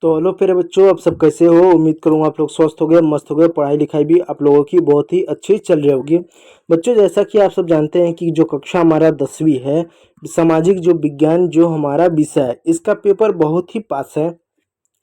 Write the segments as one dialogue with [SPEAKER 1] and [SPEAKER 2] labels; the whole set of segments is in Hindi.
[SPEAKER 1] तो हेलो प्यारे बच्चों, आप सब कैसे हो। उम्मीद करूँगा आप लोग स्वस्थ हो गए, मस्त हो गए। पढ़ाई लिखाई भी आप लोगों की बहुत ही अच्छी चल रही होगी। बच्चों, जैसा कि आप सब जानते हैं कि जो कक्षा हमारा 10वीं है, सामाजिक जो विज्ञान जो हमारा विषय है, इसका पेपर बहुत ही पास है।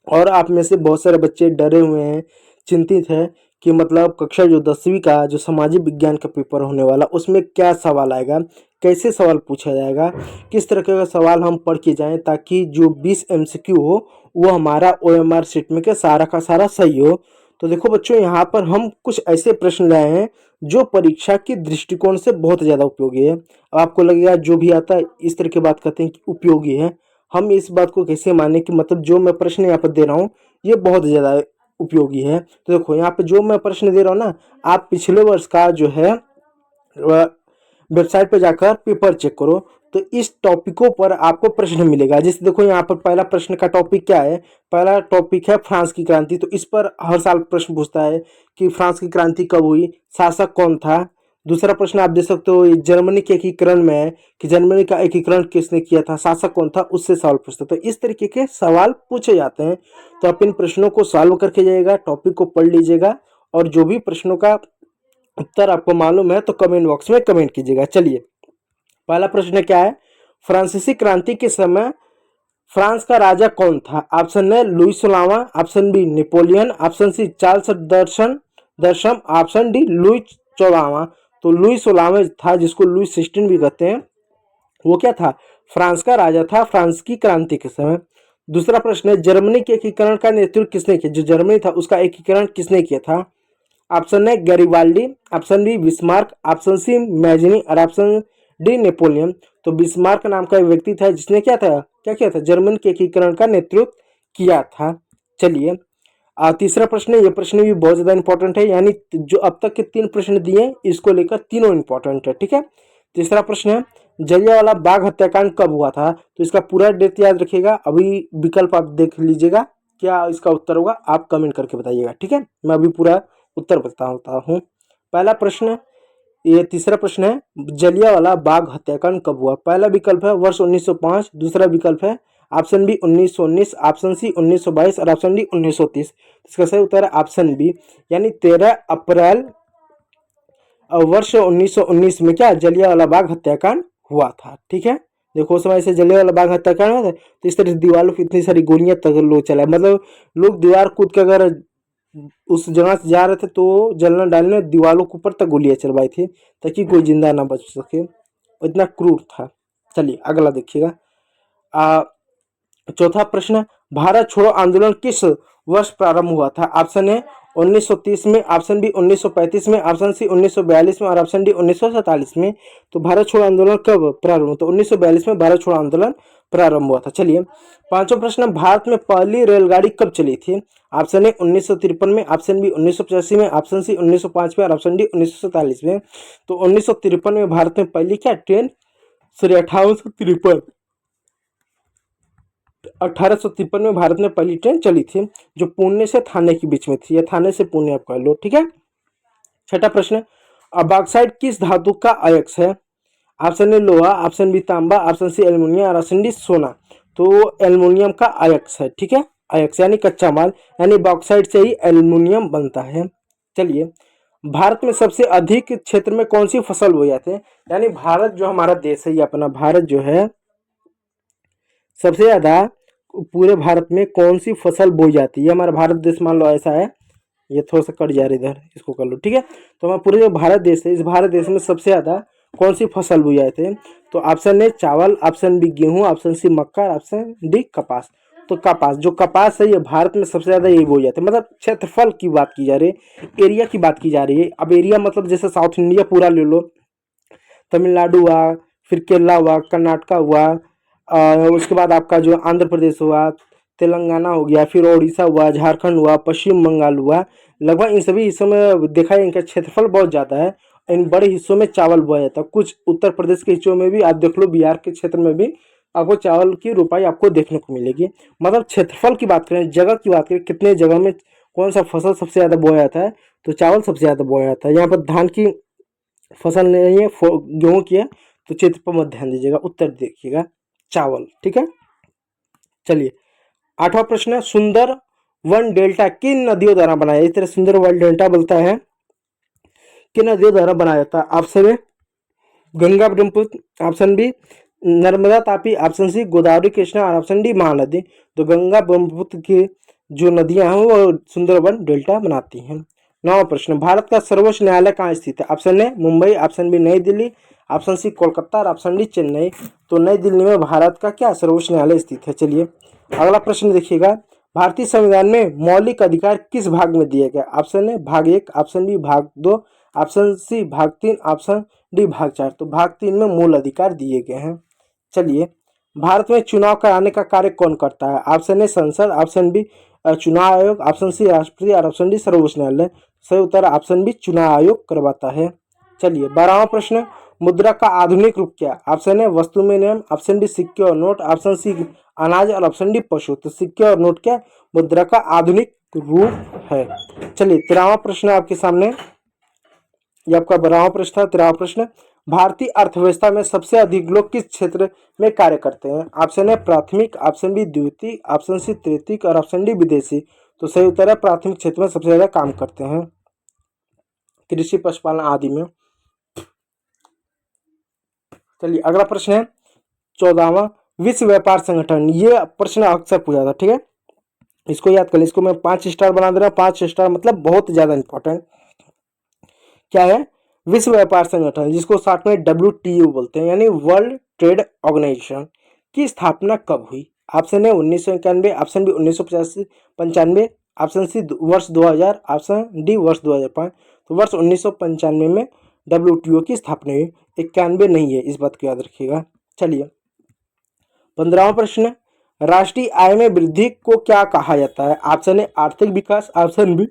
[SPEAKER 1] और आप में से बहुत सारे बच्चे डरे हुए हैं, चिंतित हैं कि मतलब कक्षा जो 10वीं का जो सामाजिक विज्ञान का पेपर होने वाला, उसमें क्या सवाल आएगा, कैसे सवाल पूछा जाएगा, किस तरह का सवाल हम पढ़ के जाएं ताकि जो 20 MCQ हो वो हमारा OMR शीट में के सारा का सारा सही हो। तो देखो बच्चों, यहाँ पर हम कुछ ऐसे प्रश्न लाए हैं जो परीक्षा के दृष्टिकोण से बहुत ज़्यादा उपयोगी है। अब आपको लगेगा जो भी आता है इस तरह की बात करते हैं कि उपयोगी है, हम इस बात को कैसे माने कि मतलब जो मैं प्रश्न यहाँ पर दे रहा हूँ ये बहुत ज़्यादा उपयोगी है। तो देखो यहाँ पे जो मैं प्रश्न दे रहा हूँ ना, आप पिछले वर्ष का जो है वेबसाइट पर जाकर पेपर चेक करो, तो इस टॉपिकों पर आपको प्रश्न मिलेगा। जैसे देखो यहाँ पर पहला प्रश्न का टॉपिक क्या है, पहला टॉपिक है फ्रांस की क्रांति। तो इस पर हर साल प्रश्न पूछता है कि फ्रांस की क्रांति कब हुई, शासक कौन था। दूसरा प्रश्न आप दे सकते हो ये जर्मनी के एकीकरण में है कि जर्मनी का एकीकरण किसने किया था, शासक कौन था, उससे सवाल पूछता है। तो इस तरीके के सवाल पूछे जाते हैं। तो आप इन प्रश्नों को सॉल्व करके जाइएगा, टॉपिक को पढ़ लीजिएगा, और जो भी प्रश्नों का उत्तर आपको मालूम है तो कमेंट बॉक्स में कमेंट कीजिएगा। चलिए, पहला प्रश्न क्या है, फ्रांसीसी क्रांति के समय फ्रांस का राजा कौन था। ऑप्शन है लुई 16वां, option B Napoleon, option C Charles दर्शम, ऑप्शन डी लुई 14वां। तो लुई 16वां था, जिसको लुई 16 भी कहते हैं, वो क्या था, फ्रांस का राजा था फ्रांस की क्रांति के समय। दूसरा प्रश्न है जर्मनी के एकीकरण का नेतृत्व किसने किया, जो जर्मनी था उसका एकीकरण किसने किया था। ऑप्शन है Garibaldi, option B Bismarck, option C Mazzini और ऑप्शन डी नेपोलियन। तो बिस्मार्क नाम का एक व्यक्ति था जिसने क्या किया था, जर्मन के एकीकरण का नेतृत्व किया था। चलिए, तीसरा प्रश्न है, ये प्रश्न भी बहुत ज्यादा इंपॉर्टेंट है, यानी जो अब तक के 3 प्रश्न दिए इसको लेकर तीनों इंपॉर्टेंट है। ठीक है, तीसरा प्रश्न है जलियांवाला बाग हत्याकांड कब हुआ था। तो इसका पूरा डेट याद रखिएगा, अभी विकल्प आप देख लीजिएगा, क्या इसका उत्तर होगा आप कमेंट करके बताइएगा। ठीक है, मैं अभी पूरा उत्तर बताता हूँ। पहला प्रश्न, ये तीसरा प्रश्न है जलियांवाला बाग हत्याकांड कब हुआ। पहला विकल्प है वर्ष 1905, दूसरा विकल्प है ऑप्शन बी 1919, ऑप्शन सी 1922 और ऑप्शन डी 1930। इसका सही उत्तर है ऑप्शन बी, यानी 13 अप्रैल वर्ष 1919 में क्या जलियांवाला बाग हत्याकांड हुआ था। ठीक है, देखो उस समय से जलियांवाला बाग हत्याकांड हुआ था, तो इस तरह से दीवारों की इतनी सारी गोलियां तक लोग चलाए, मतलब लोग दीवार कूद के अगर उस जगह से जा रहे थे तो जलना डालने दीवारों के ऊपर तक गोलियां चलवाई थी ताकि कोई जिंदा ना बच सके, इतना क्रूर था। चलिए अगला देखिएगा। चौथा प्रश्न, भारत छोड़ो आंदोलन किस वर्ष प्रारंभ हुआ था। ऑप्शन है 1930 में, ऑप्शन बी 1935 में, ऑप्शन सी 1942 में और ऑप्शन डी 1947 में। तो भारत छोड़ो आंदोलन कब प्रारंभ हुआ, तो 1942 में भारत छोड़ो आंदोलन प्रारंभ हुआ था। चलिए, पांचवा प्रश्न, भारत में पहली रेलगाड़ी कब चली थी। ऑप्शन है 1953 में, ऑप्शन बी 1985 में, ऑप्शन सी 1905 में और ऑप्शन डी 1947 में। तो 1953 में भारत में पहली क्या ट्रेन, सॉरी 1853 में भारत में पहली ट्रेन चली थी, जो पुणे से थाने के बीच में थी, या थाने से पुणे आप कह लो। ठीक है, छठा प्रश्न, बॉक्साइट किस धातु का अयस्क है। ऑप्शन ए लोहा, ऑप्शन बी तांबा, ऑप्शन सी एल्युमिनियम और ऑप्शन डी सोना। तो एल्युमिनियम का अयस्क है। ठीक है, अयस्क यानी कच्चा माल, यानी बॉक्साइट से ही एल्युमिनियम बनता है। चलिए, भारत में सबसे अधिक क्षेत्र में कौन सी फसल बोई जाती है, यानी भारत जो हमारा देश है, ये अपना भारत जो है सबसे ज्यादा पूरे भारत में कौन सी फसल बोई जाती है। हमारा भारत देश मान लो ऐसा है, ये थोड़ा सा कट जा रहा है इधर, इसको कर लो। ठीक है, तो हमारा पूरे जो भारत देश है, इस भारत देश में सबसे ज्यादा कौन सी फसल बोई जाती है। तो ऑप्शन ए चावल, ऑप्शन बी गेहूं, ऑप्शन सी मक्का, ऑप्शन डी कपास। तो कपास, जो कपास है ये भारत में सबसे ज्यादा यही बोई जाती है। मतलब क्षेत्रफल की बात की जा रही है, एरिया की बात की जा रही है। अब एरिया मतलब जैसे साउथ इंडिया पूरा ले लो, तमिलनाडु हुआ, फिर केरला हुआ, कर्नाटका हुआ, उसके बाद आपका जो आंध्र प्रदेश हुआ, तेलंगाना हो गया, फिर उड़ीसा हुआ, झारखंड हुआ, पश्चिम बंगाल हुआ, लगभग इन सभी हिस्सों में देखा है इनका क्षेत्रफल बहुत ज़्यादा है। इन बड़े हिस्सों में चावल बोया जाता है। कुछ उत्तर प्रदेश के हिस्सों में भी आप देख लो, बिहार के क्षेत्र में भी आपको चावल की रोपाई आपको देखने को मिलेगी। मतलब क्षेत्रफल की बात करें, जगह की बात करें, कितने जगह में कौन सा फसल सबसे ज़्यादा बोया जाता है, तो चावल सबसे ज़्यादा बोया जाता है। यहाँ पर धान की फसल नहीं है, गेहूँ की है, तो क्षेत्र पर मत ध्यान दीजिएगा, उत्तर देखिएगा चावल। ठीक है, चलिए 8वां प्रश्न है, सुंदर वन डेल्टा किन नदियों द्वारा बनाया, इस तरह सुंदर वन डेल्टा बोलता है किन नदियों द्वारा बनाया जाता है। Option A Ganga Brahmaputra, option B Narmada Tapi, option C Godavari Krishna और ऑप्शन डी महानदी। तो गंगा ब्रह्मपुत्र की जो नदियां हैं वो सुंदरबन डेल्टा बनाती हैं। 9वां प्रश्न, भारत का सर्वोच्च न्यायालय कहाँ स्थित है। Option A Mumbai, option B New Delhi, option C Kolkata और ऑप्शन डी चेन्नई। तो नई दिल्ली में भारत का क्या सर्वोच्च न्यायालय स्थित है। चलिए अगला प्रश्न देखिएगा, भारतीय संविधान में मौलिक अधिकार किस भाग में दिए गए। ऑप्शन ए भाग 1, ऑप्शन बी भाग 2, ऑप्शन सी भाग 3, ऑप्शन डी भाग 4। तो भाग 3 में मूल अधिकार दिए गए हैं। चलिए भारत में चुनाव कराने का कार्य कौन करता है। ऑप्शन ए संसद, ऑप्शन बी चुनाव आयोग, ऑप्शन सी राष्ट्रपति और ऑप्शन डी सर्वोच्च न्यायालय। सही उत्तर ऑप्शन बी चुनाव आयोग करवाता है। चलिए 12वां प्रश्न, मुद्रा का आधुनिक रूप क्या। ऑप्शन ए वस्तु विनिमय, ऑप्शन डी सिक्के और नोट, ऑप्शन सी अनाज और ऑप्शन डी पशु। तो सिक्के और नोट क्या मुद्रा का आधुनिक रूप है। चलिए 13वां प्रश्न आपके सामने, ये आपका 12वां प्रश्न था। 13वां प्रश्न, भारतीय अर्थव्यवस्था में सबसे अधिक लोग किस क्षेत्र में कार्य करते हैं। ऑप्शन है प्राथमिक, ऑप्शन बी द्वितीयक, ऑप्शन सी तृतीयक और ऑप्शन डी विदेशी। तो सही उत्तर है प्राथमिक क्षेत्र में सबसे ज्यादा काम करते हैं, कृषि पशुपालन आदि में। चलिए अगला प्रश्न है 14वां, विश्व व्यापार संगठन। ये प्रश्न अक्सर पूछा था, ठीक है, इसको याद कर लें। इसको मैं 5 स्टार बना दे रहा हूँ। 5 स्टार मतलब बहुत ज्यादा इंपॉर्टेंट। क्या है, विश्व व्यापार संगठन, जिसको साथ में WTO बोलते हैं, यानी वर्ल्ड ट्रेड ऑर्गेनाइजेशन, की स्थापना कब हुई। ऑप्शन है 1991, ऑप्शन बी 1995, ऑप्शन सी वर्ष 2000, ऑप्शन डी वर्ष 2005। तो वर्ष 1995 में WTO की स्थापना हुई, 91 नहीं है, इस बात को याद रखिएगा। चलिए 15वां प्रश्न, राष्ट्रीय आय में वृद्धि को क्या कहा जाता है। ऑप्शन ए आर्थिक विकास, ऑप्शन बी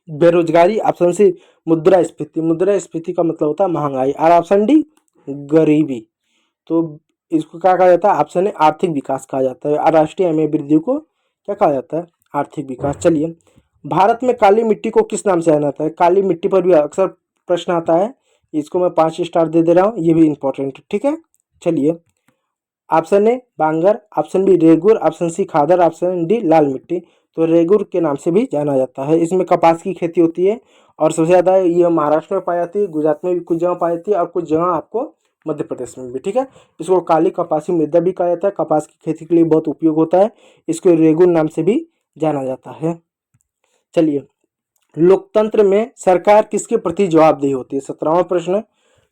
[SPEAKER 1] बेरोजगारी, ऑप्शन सी मुद्रास्फीति। मुद्रास्फीति का मतलब होता है महंगाई, और ऑप्शन डी गरीबी। तो इसको क्या कहा जाता है, ऑप्शन ए आर्थिक विकास कहा जाता है, और राष्ट्रीय आय में वृद्धि को क्या कहा जाता है, आर्थिक विकास। चलिए भारत में काली मिट्टी को किस नाम से जाना जाता है। काली मिट्टी पर भी अक्सर प्रश्न आता है, इसको मैं 5 स्टार दे रहा हूँ, ये भी इंपॉर्टेंट है, ठीक है। चलिए option A bangar, option B regur, option C khadar, option D लाल मिट्टी। तो रेगुर के नाम से भी जाना जाता है। इसमें कपास की खेती होती है और सबसे ज़्यादा ये महाराष्ट्र में पाई जाती है, गुजरात में भी कुछ जगह पाई जाती है और कुछ जगह आपको मध्य प्रदेश में भी, ठीक है। इसको काली कपासी मृदा भी कहा जाता है, कपास की खेती के लिए बहुत उपयोग होता है, इसको रेगुर नाम से भी जाना जाता है। चलिए लोकतंत्र में सरकार किसके प्रति जवाबदेही होती है। 17वां प्रश्न,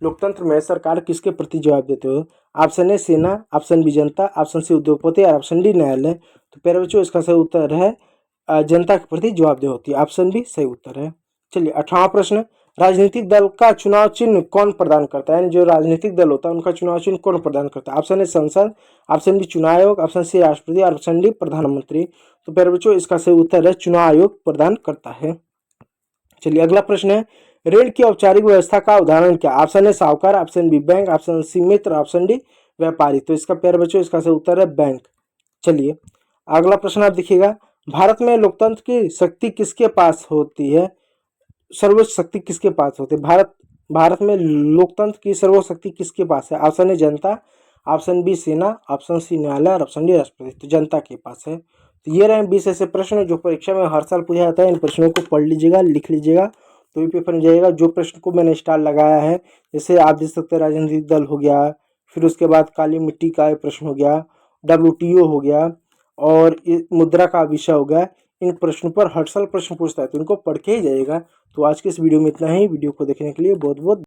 [SPEAKER 1] लोकतंत्र में सरकार किसके प्रति जवाब देते हो। ऑप्शन ए सेना, ऑप्शन बी जनता, ऑप्शन सी उद्योगपति और ऑप्शन डी न्यायालय। तो प्यारे बच्चों इसका सही उत्तर है जनता के प्रति जवाबदेही होती है, ऑप्शन बी सही उत्तर है। चलिए 18वां प्रश्न, राजनीतिक दल का चुनाव चिन्ह कौन प्रदान करता है, यानी जो राजनीतिक दल होता है उनका चुनाव चिन्ह कौन प्रदान करता है। ऑप्शन ए संसद, ऑप्शन बी चुनाव आयोग, ऑप्शन सी राष्ट्रपति और ऑप्शन डी प्रधानमंत्री। तो प्यारे बच्चों इसका सही उत्तर है चुनाव आयोग प्रदान करता है। चलिए अगला प्रश्न है, ऋण की औपचारिक व्यवस्था का उदाहरण क्या। ऑप्शन है साहूकार, option B bank, option C मित्र, ऑप्शन डी व्यापारी। तो इसका प्यारे बच्चों इसका सही उत्तर है बैंक। चलिए अगला प्रश्न आप देखिएगा, भारत में लोकतंत्र की शक्ति किसके पास होती है, सर्वोच्च शक्ति किसके पास होती है। भारत में लोकतंत्र की सर्वोच्च शक्ति किसके पास है। ऑप्शन है जनता, ऑप्शन बी सेना, ऑप्शन सी न्यायालय और ऑप्शन डी राष्ट्रपति। तो जनता के पास है। तो ये रहे 20 ऐसे प्रश्न जो परीक्षा में हर साल पूछा जाता है। इन प्रश्नों को पढ़ लीजिएगा, लिख लीजिएगा, तो भी पेपर में जाएगा। जो प्रश्न को मैंने स्टार लगाया है, जैसे आप देख सकते हैं राजनीतिक दल हो गया, फिर उसके बाद काली मिट्टी का प्रश्न हो गया, WTO हो गया और मुद्रा का विषय हो गया। इन प्रश्नों पर हर साल प्रश्न पूछता है, तो इनको पढ़ के ही जाइएगा। तो आज के इस वीडियो में इतना ही। वीडियो को देखने के लिए बहुत बहुत